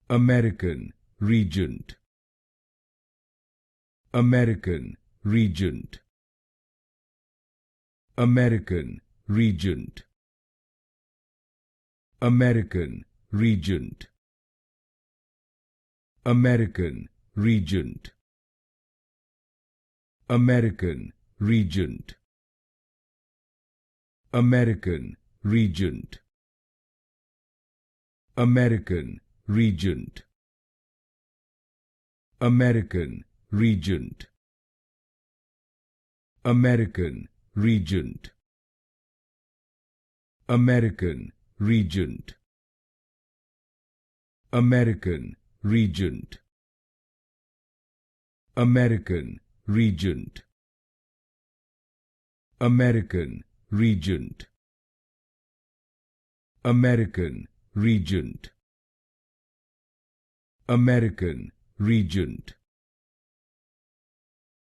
American Regent, American Regent, American Regent, American Regent, American Regent, American Regent, American Regent, American Regent, American Regent, American Regent, American Regent, American Regent, American Regent, American Regent, American Regent, American Regent,